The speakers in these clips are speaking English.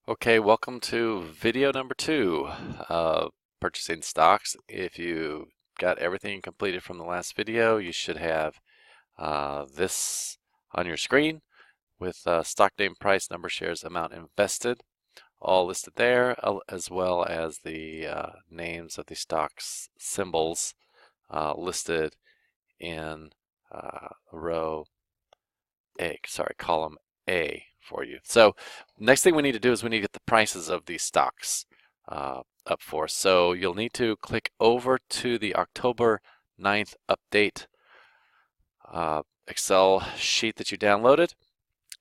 Okay, welcome to video number 2 of purchasing stocks. If you got everything completed from the last video, you should have this on your screen with stock name, price, number of shares, amount invested, all listed there, as well as the names of the stocks symbols listed in row column A for you. So next thing we need to do is we need to get the prices of these stocks up for us. So you'll need to click over to the October 9th update Excel sheet that you downloaded,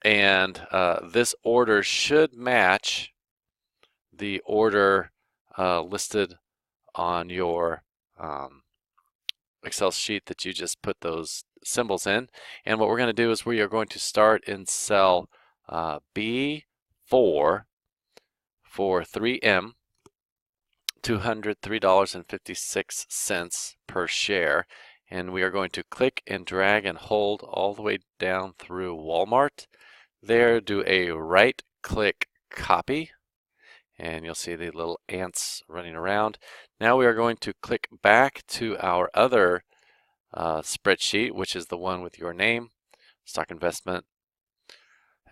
and this order should match the order listed on your Excel sheet that you just put those symbols in. And what we're going to do is we are going to start in cell B4 for 3M, $203.56 per share. And we are going to click and drag and hold all the way down through Walmart. There, do a right click copy, and you'll see the little ants running around. Now we are going to click back to our other spreadsheet, which is the one with your name, stock investment,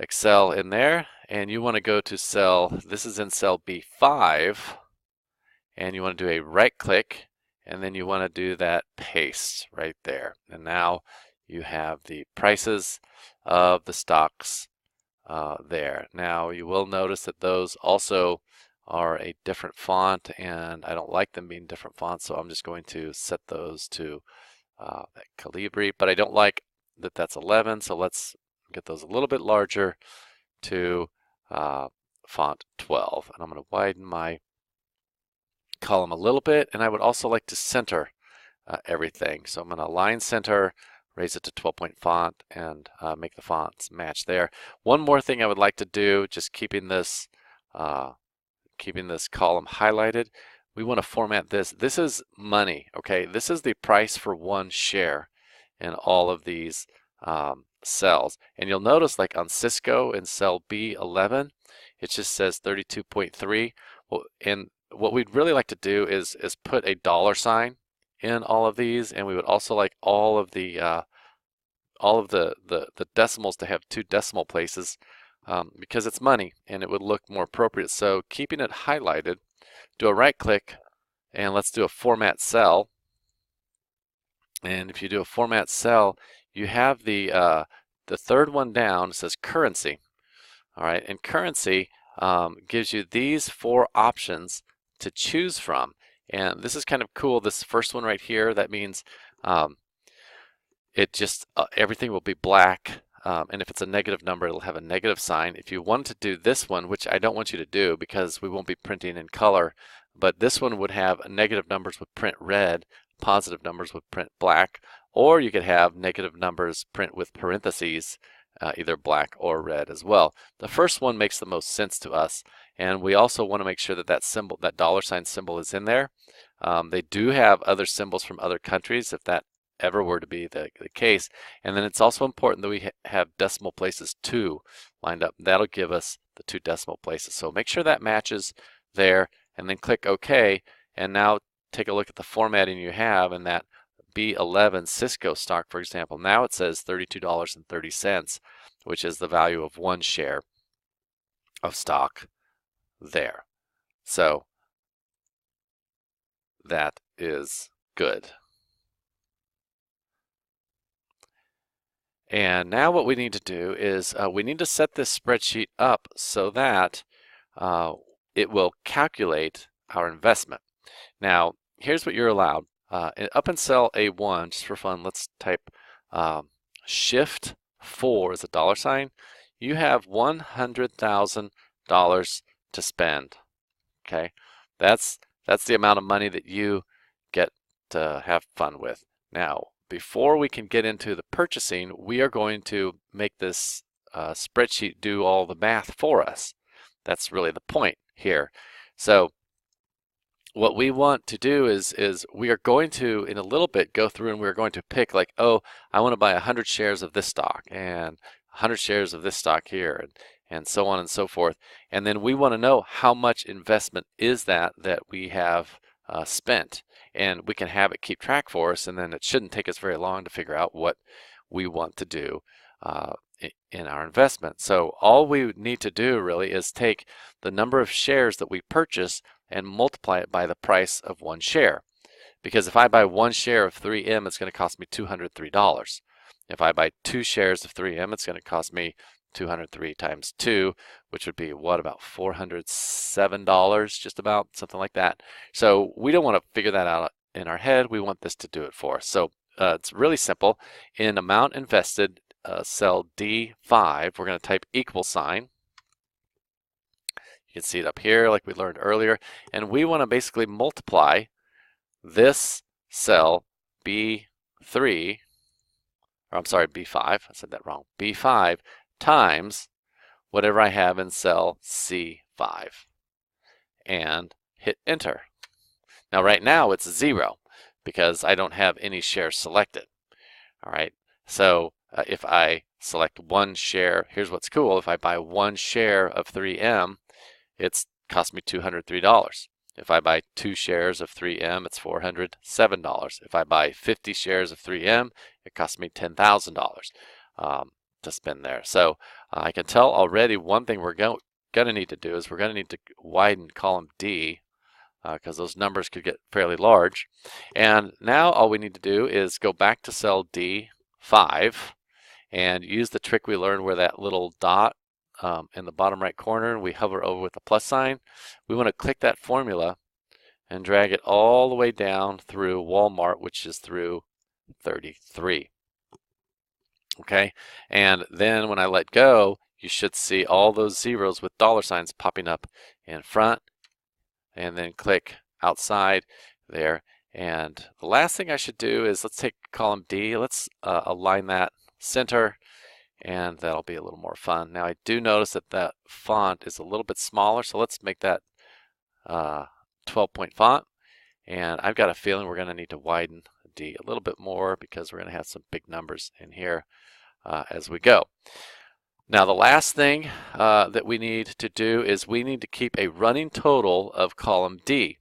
Excel in there, and you want to go to cell, this is in cell B5, and you want to do a right click, and then you want to do that paste right there. And now you have the prices of the stocks there. Now you will notice that those also are a different font, and I don't like them being different fonts, so I'm just going to set those to that Calibri, but I don't like that that's 11, so let's get those a little bit larger to font 12. And I'm going to widen my column a little bit, and I would also like to center everything. So I'm going to line center, raise it to 12-point font, and make the fonts match there. One more thing I would like to do, just keeping this column highlighted, we want to format this. This is money, okay? This is the price for one share in all of these cells. And you'll notice, like on Cisco in cell B11, it just says 32.3. Well, and what we'd really like to do is put a dollar sign in all of these, and we would also like all of the decimals to have 2 decimal places because it's money and it would look more appropriate. So keeping it highlighted, do a right click, and let's do a format cell. And if you do a format cell, you have the third one down. It says currency. All right, and currency gives you these 4 options to choose from. And this is kind of cool. This first one right here, that means it just everything will be black. And if it's a negative number, it'll have a negative sign. If you want to do this one, which I don't want you to do because we won't be printing in color, but this one would have negative numbers would print red, positive numbers would print black, or you could have negative numbers print with parentheses, either black or red as well. The first one makes the most sense to us, and we also want to make sure that that symbol, that dollar sign symbol, is in there. They do have other symbols from other countries if that ever were to be the case. And then it's also important that we have decimal places 2 lined up. That'll give us the 2 decimal places. So make sure that matches there, and then click OK. And now take a look at the formatting you have in that B11 Cisco stock, for example. Now it says $32.30, which is the value of 1 share of stock there. So that is good. And now what we need to do is we need to set this spreadsheet up so that it will calculate our investment. Now, here's what you're allowed. Up in cell A1, just for fun, let's type Shift 4 as a dollar sign. You have $100,000 to spend. Okay, that's the amount of money that you get to have fun with. Now, before we can get into the purchasing, we are going to make this spreadsheet do all the math for us. That's really the point here. So what we want to do is we are going to, in a little bit, go through and we're going to pick like, oh, I want to buy 100 shares of this stock and 100 shares of this stock here. and so on and so forth. And then we want to know how much investment is that we have spent, and we can have it keep track for us, and then it shouldn't take us very long to figure out what we want to do in our investment. So all we need to do really is take the number of shares that we purchase and multiply it by the price of one share. Because if I buy one share of 3M, it's going to cost me $203. If I buy 2 shares of 3M, it's going to cost me 203 times 2, which would be what, about $407, just about, something like that. So we don't want to figure that out in our head. We want this to do it for us. So it's really simple. In amount invested, cell D5, we're going to type equal sign. You can see it up here like we learned earlier. And we want to basically multiply this cell B3, or I'm sorry, B5, I said that wrong, B5 times whatever I have in cell C5, and hit enter. Now right now it's 0 because I don't have any shares selected. All right, so if I select one share, here's what's cool. If I buy one share of 3M, it's cost me $203. If I buy 2 shares of 3M, it's $407. If I buy 50 shares of 3M, it costs me $10,000 to spend there. So I can tell already one thing we're going to need to do is we're going to need to widen column D, because those numbers could get fairly large. And now all we need to do is go back to cell D5 and use the trick we learned where that little dot in the bottom right corner, we hover over with the plus sign. We want to click that formula and drag it all the way down through Walmart, which is through 33. Okay, and then when I let go, you should see all those zeros with dollar signs popping up in front, and then click outside there. And the last thing I should do is, let's take column D, let's align that center, and that'll be a little more fun. Now I do notice that that font is a little bit smaller, so let's make that 12-point font. And I've got a feeling we're going to need to widen D a little bit more because we're going to have some big numbers in here as we go. Now the last thing that we need to do is we need to keep a running total of column D,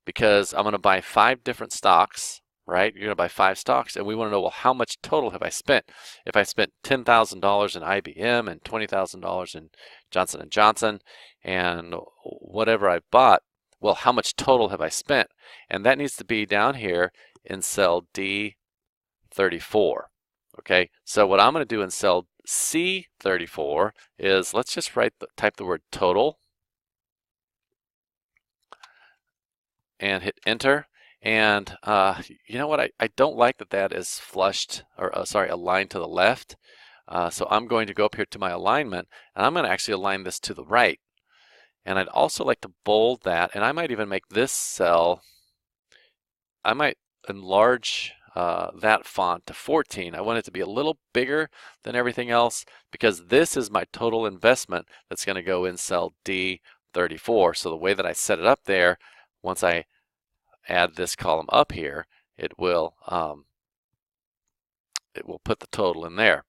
because I'm going to buy 5 different stocks. Right? You're going to buy 5 stocks, and we want to know, well, how much total have I spent? If I spent $10,000 in IBM and $20,000 in Johnson & Johnson and whatever I bought, well, how much total have I spent? And that needs to be down here in cell D34. Okay, so what I'm going to do in cell C34 is, let's just type the word total and hit enter. And you know what, I don't like that is flushed, or aligned to the left. So I'm going to go up here to my alignment, and I'm going to actually align this to the right. And I'd also like to bold that, and I might even make this cell, I might enlarge that font to 14. I want it to be a little bigger than everything else, because this is my total investment that's going to go in cell D34. So the way that I set it up there, once I add this column up here, it will put the total in there.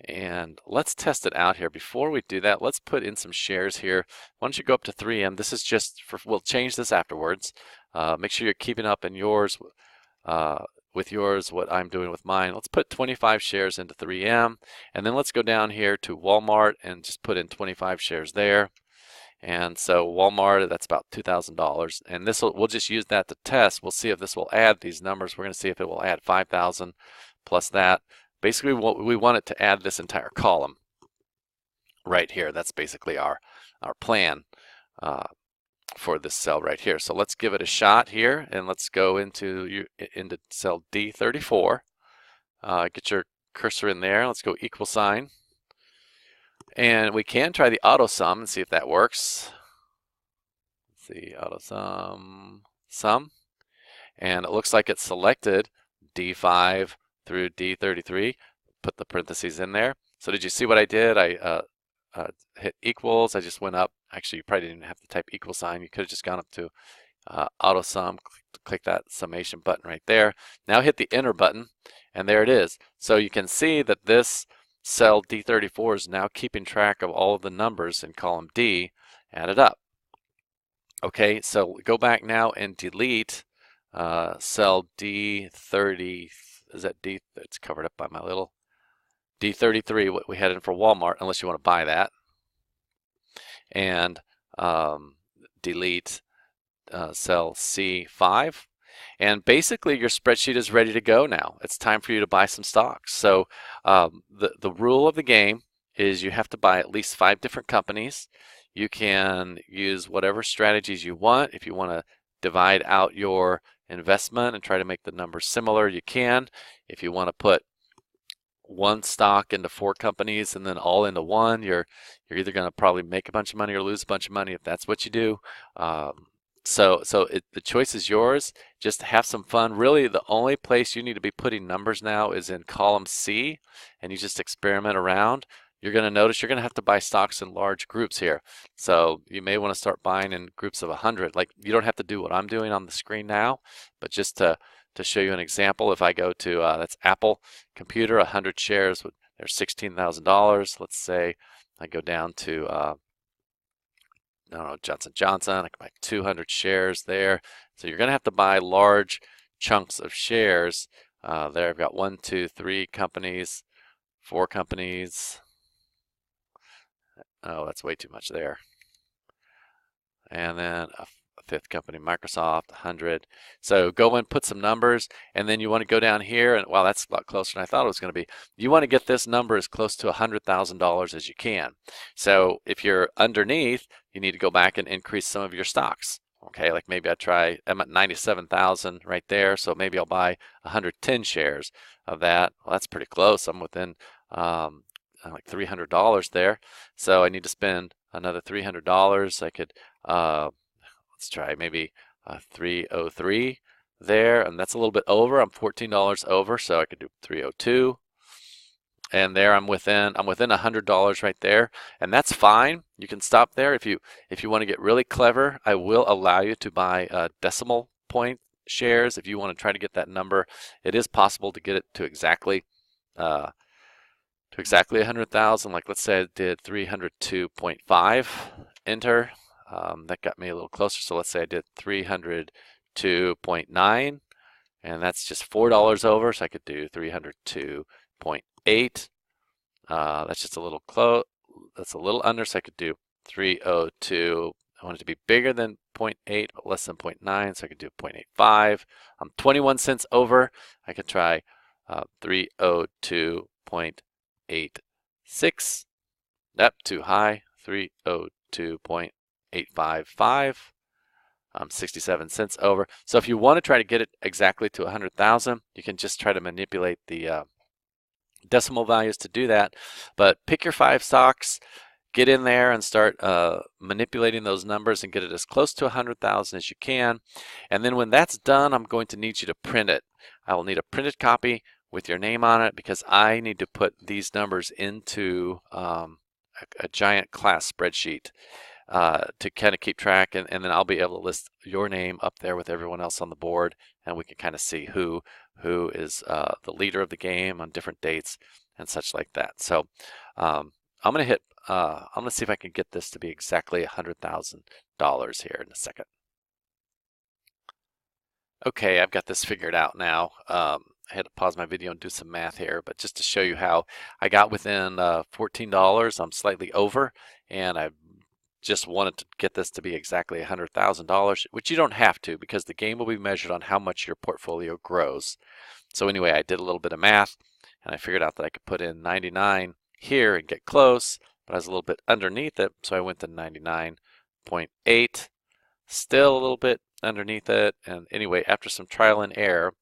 And let's test it out here. Before we do that, let's put in some shares here. Why don't you go up to 3M? This is just for, we'll change this afterwards. Make sure you're keeping up in yours with yours what I'm doing with mine. Let's put 25 shares into 3M, and then let's go down here to Walmart and just put in 25 shares there. And so Walmart, that's about $2,000, and we'll just use that to test. We'll see if this will add these numbers. We're going to see if it will add 5,000 plus that. Basically, we want it to add this entire column right here. That's basically our plan for this cell right here. So let's give it a shot here, and let's go into cell D34. Get your cursor in there. Let's go equal sign. And we can try the auto sum and see if that works. Let's see, auto sum. And it looks like it's selected D5 through D33. Put the parentheses in there. So did you see what I did? I hit equals. I just went up. Actually, you probably didn't have to type equal sign. You could have just gone up to auto sum, click that summation button right there. Now hit the enter button, and there it is. So you can see that this cell D34 is now keeping track of all of the numbers in column D added up. Okay, so go back now and delete cell D30. Is that D? It's covered up by my little D33, what we had in for Walmart, unless you want to buy that. And delete cell C5. And basically your spreadsheet is ready to go now. It's time for you to buy some stocks. So the rule of the game is you have to buy at least 5 different companies. You can use whatever strategies you want. If you want to divide out your investment and try to make the numbers similar, you can. If you want to put one stock into 4 companies and then all into one, you're either going to probably make a bunch of money or lose a bunch of money if that's what you do. So the choice is yours. Just have some fun. Really, the only place you need to be putting numbers now is in column C, and you just experiment around. You're going to notice you're going to have to buy stocks in large groups here. So you may want to start buying in groups of 100. Like, you don't have to do what I'm doing on the screen now, but just to show you an example, if I go to that's Apple Computer, 100 shares, there's $16,000. Let's say I go down to I don't know, Johnson & Johnson, I can buy 200 shares there. So you're going to have to buy large chunks of shares. There I've got 1, 2, 3 companies, 4 companies. Oh, that's way too much there. And then a 5th company, Microsoft, 100. So go and put some numbers, and then you want to go down here, and wow, that's a lot closer than I thought it was going to be. You want to get this number as close to $100,000 as you can. So if you're underneath, you need to go back and increase some of your stocks. Okay, like maybe I'm at 97,000 right there, so maybe I'll buy 110 shares of that. Well, that's pretty close. I'm within like $300 there. So I need to spend another $300. I could let's try maybe 303 there, and that's a little bit over. I'm $14 over, so I could do 302. And there I'm within $100 right there, and that's fine. You can stop there. If you want to get really clever, I will allow you to buy decimal point shares. If you want to try to get that number, it is possible to get it to exactly 100,000. Like, let's say I did 302.5, enter. That got me a little closer. So let's say I did 302.9, and that's just $4 over. So I could do 302.8. That's just a little close. That's a little under. So I could do 302. I want it to be bigger than 0.8, but less than 0.9. So I could do 0.85. I'm 21 cents over. I could try 302.86. Nope, too high. 302.855. I'm 67 cents over. So if you want to try to get it exactly to 100,000, you can just try to manipulate the decimal values to do that. But pick your 5 stocks, get in there and start manipulating those numbers and get it as close to 100,000 as you can. And then when that's done, I'm going to need you to print it. I will need a printed copy with your name on it, because I need to put these numbers into a giant class spreadsheet to kind of keep track, and then I'll be able to list your name up there with everyone else on the board, and we can kind of see who is the leader of the game on different dates and such like that. So I'm gonna see if I can get this to be exactly $100,000 here in a second. Okay, I've got this figured out now. I had to pause my video and do some math here, but just to show you how I got within $14, I'm slightly over, and I just wanted to get this to be exactly $100,000, which you don't have to, because the game will be measured on how much your portfolio grows. So anyway, I did a little bit of math, and I figured out that I could put in 99 here and get close, but I was a little bit underneath it, so I went to 99.8, still a little bit underneath it. And anyway, after some trial and error,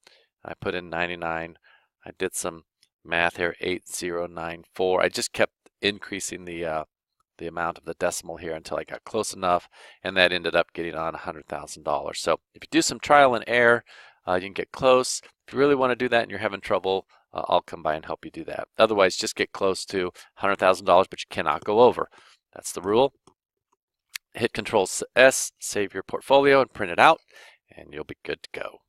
I put in 99. I did some math here, 8094. I just kept increasing the amount of the decimal here until I got close enough, and that ended up getting on $100,000. So if you do some trial and error, you can get close. If you really want to do that and you're having trouble, I'll come by and help you do that. Otherwise, just get close to $100,000, but you cannot go over. That's the rule. Hit Control S, save your portfolio and print it out, and you'll be good to go.